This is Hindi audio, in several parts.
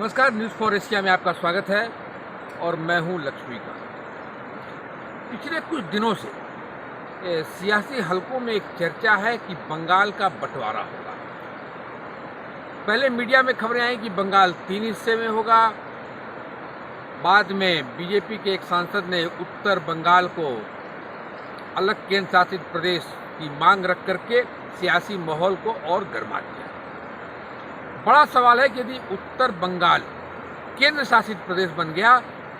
नमस्कार, न्यूज़ फॉर एशिया में आपका स्वागत है और मैं हूं लक्ष्मीकांत। पिछले कुछ दिनों से सियासी हलकों में एक चर्चा है कि बंगाल का बंटवारा होगा। पहले मीडिया में खबरें आई कि बंगाल 3 हिस्से में होगा। बाद में बीजेपी के एक सांसद ने उत्तर बंगाल को अलग केंद्र शासित प्रदेश की मांग रख करके सियासी माहौल को और गर्मा दिया। बड़ा सवाल है कि यदि उत्तर बंगाल केंद्र शासित प्रदेश बन गया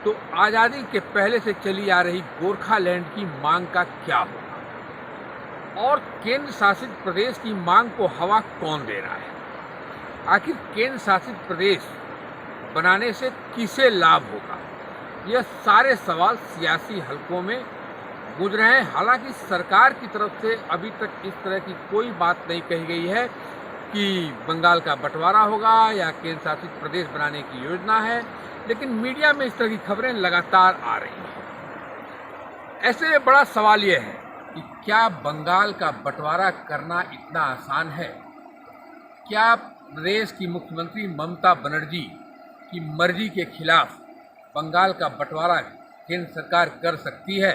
तो आज़ादी के पहले से चली आ रही गोरखालैंड की मांग का क्या होगा और केंद्र शासित प्रदेश की मांग को हवा कौन दे रहा है। आखिर केंद्र शासित प्रदेश बनाने से किसे लाभ होगा, यह सारे सवाल सियासी हलकों में गूंज रहे हैं। हालांकि सरकार की तरफ से अभी तक इस तरह की कोई बात नहीं कही गई है कि बंगाल का बंटवारा होगा या केंद्र शासित प्रदेश बनाने की योजना है, लेकिन मीडिया में इस तरह की खबरें लगातार आ रही हैं। ऐसे में बड़ा सवाल यह है कि क्या बंगाल का बंटवारा करना इतना आसान है? क्या प्रदेश की मुख्यमंत्री ममता बनर्जी की मर्जी के खिलाफ बंगाल का बंटवारा केंद्र सरकार कर सकती है?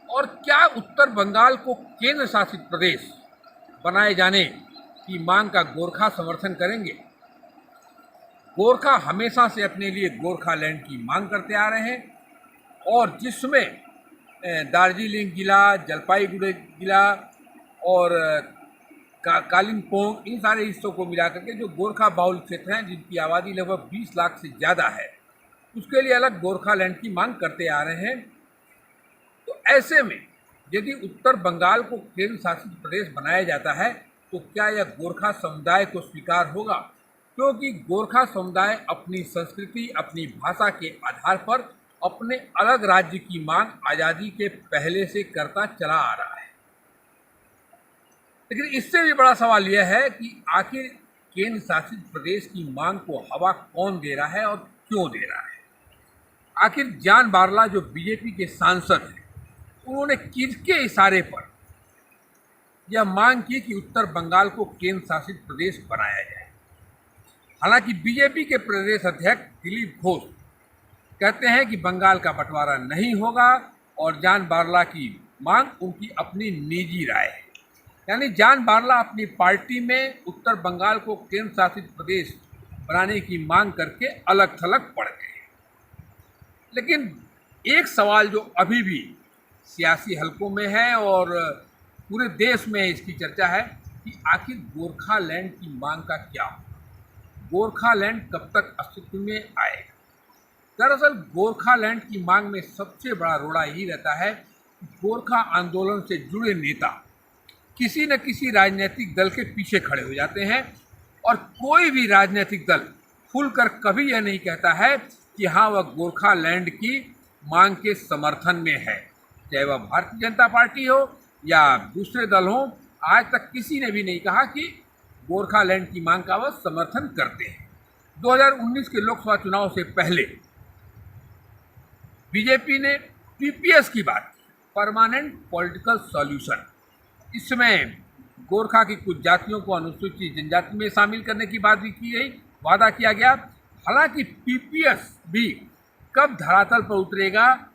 और क्या उत्तर बंगाल को केंद्र शासित प्रदेश बनाए जाने की मांग का गोरखा समर्थन करेंगे? गोरखा हमेशा से अपने लिए गोरखालैंड की मांग करते आ रहे हैं और जिसमें दार्जिलिंग जिला, जलपाईगुड़ी जिला और कालिम्पोंग, इन सारे हिस्सों को मिला करके जो गोरखा बाहुल क्षेत्र हैं जिनकी आबादी लगभग 20 लाख से ज़्यादा है, उसके लिए अलग गोरखालैंड की मांग करते आ रहे हैं। तो ऐसे में यदि उत्तर बंगाल को केंद्र शासित प्रदेश बनाया जाता है तो क्या यह गोरखा समुदाय को स्वीकार होगा? क्योंकि गोरखा समुदाय अपनी संस्कृति, अपनी भाषा के आधार पर अपने अलग राज्य की मांग आज़ादी के पहले से करता चला आ रहा है। लेकिन इससे भी बड़ा सवाल यह है कि आखिर केंद्र शासित प्रदेश की मांग को हवा कौन दे रहा है और क्यों दे रहा है? आखिर जान बारला जो बीजेपी के सांसद हैं, उन्होंने किसके इशारे पर यह मांग की कि उत्तर बंगाल को केंद्र शासित प्रदेश बनाया जाए? हालांकि बीजेपी के प्रदेश अध्यक्ष दिलीप घोष कहते हैं कि बंगाल का बंटवारा नहीं होगा और जान बारला की मांग उनकी अपनी निजी राय है। यानी जान बारला अपनी पार्टी में उत्तर बंगाल को केंद्र शासित प्रदेश बनाने की मांग करके अलग थलग पड़ गए। लेकिन एक सवाल जो अभी भी सियासी हलकों में है और पूरे देश में इसकी चर्चा है कि आखिर गोरखालैंड की मांग का क्या होगा, गोरखालैंड कब तक अस्तित्व में आएगा। दरअसल गोरखालैंड की मांग में सबसे बड़ा रोड़ा यही रहता है कि गोरखा आंदोलन से जुड़े नेता किसी न किसी राजनीतिक दल के पीछे खड़े हो जाते हैं और कोई भी राजनीतिक दल खुलकर कभी यह नहीं कहता है कि हाँ, वह गोरखालैंड की मांग के समर्थन में है। चाहे वह भारतीय जनता पार्टी हो या दूसरे दल हों, आज तक किसी ने भी नहीं कहा कि गोरखालैंड की मांग का वह समर्थन करते हैं। 2019 के लोकसभा चुनाव से पहले बीजेपी ने पीपीएस की बात की, परमानेंट पॉलिटिकल सॉल्यूशन। इसमें गोरखा की कुछ जातियों को अनुसूचित जनजाति में शामिल करने की बात भी की गई, वादा किया गया। हालांकि पीपीएस भी कब धरातल पर उतरेगा,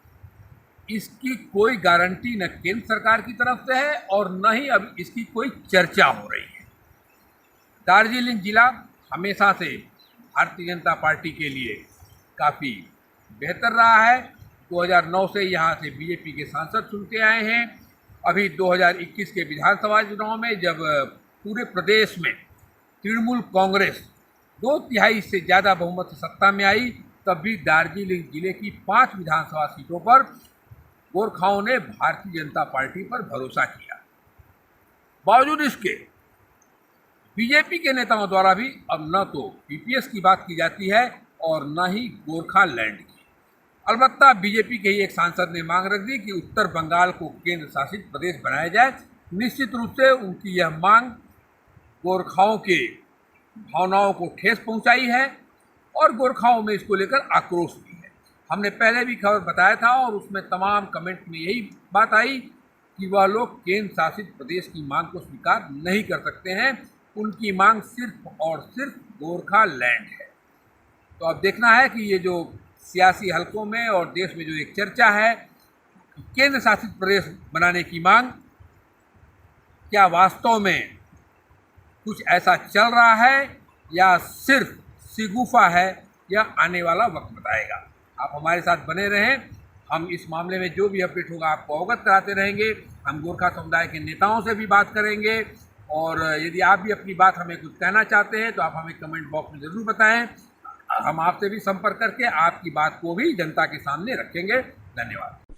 इसकी कोई गारंटी न केंद्र सरकार की तरफ से है और न ही अब इसकी कोई चर्चा हो रही है। दार्जिलिंग जिला हमेशा से भारतीय जनता पार्टी के लिए काफ़ी बेहतर रहा है। 2009 से यहाँ से बीजेपी के सांसद चुनते आए हैं। अभी 2021 के विधानसभा चुनाव में जब पूरे प्रदेश में तृणमूल कांग्रेस 2/3 से ज़्यादा बहुमत से सत्ता में आई, तब भी दार्जिलिंग जिले की 5 विधानसभा सीटों पर गोरखाओं ने भारतीय जनता पार्टी पर भरोसा किया। बावजूद इसके बीजेपी के नेताओं द्वारा भी अब न तो पीपीएस की बात की जाती है और न ही गोरखालैंड की। अलबत्ता बीजेपी के ही एक सांसद ने मांग रख दी कि उत्तर बंगाल को केंद्र शासित प्रदेश बनाया जाए। निश्चित रूप से उनकी यह मांग गोरखाओं के भावनाओं को ठेस पहुंचाई है और गोरखाओं में इसको लेकर आक्रोश भी है। हमने पहले भी खबर बताया था और उसमें तमाम कमेंट में यही बात आई कि वह लोग केंद्र शासित प्रदेश की मांग को स्वीकार नहीं कर सकते हैं। उनकी मांग सिर्फ और सिर्फ गोरखालैंड है। तो अब देखना है कि ये जो सियासी हलकों में और देश में जो एक चर्चा है केंद्र शासित प्रदेश बनाने की मांग, क्या वास्तव में कुछ ऐसा चल रहा है या सिर्फ शिगुफा है, यह आने वाला वक्त बताएगा। आप हमारे साथ बने रहें, हम इस मामले में जो भी अपडेट होगा आपको अवगत कराते रहेंगे। हम गोरखा समुदाय के नेताओं से भी बात करेंगे और यदि आप भी अपनी बात हमें कुछ कहना चाहते हैं तो आप हमें कमेंट बॉक्स में ज़रूर बताएं। हम आपसे भी संपर्क करके आपकी बात को भी जनता के सामने रखेंगे। धन्यवाद।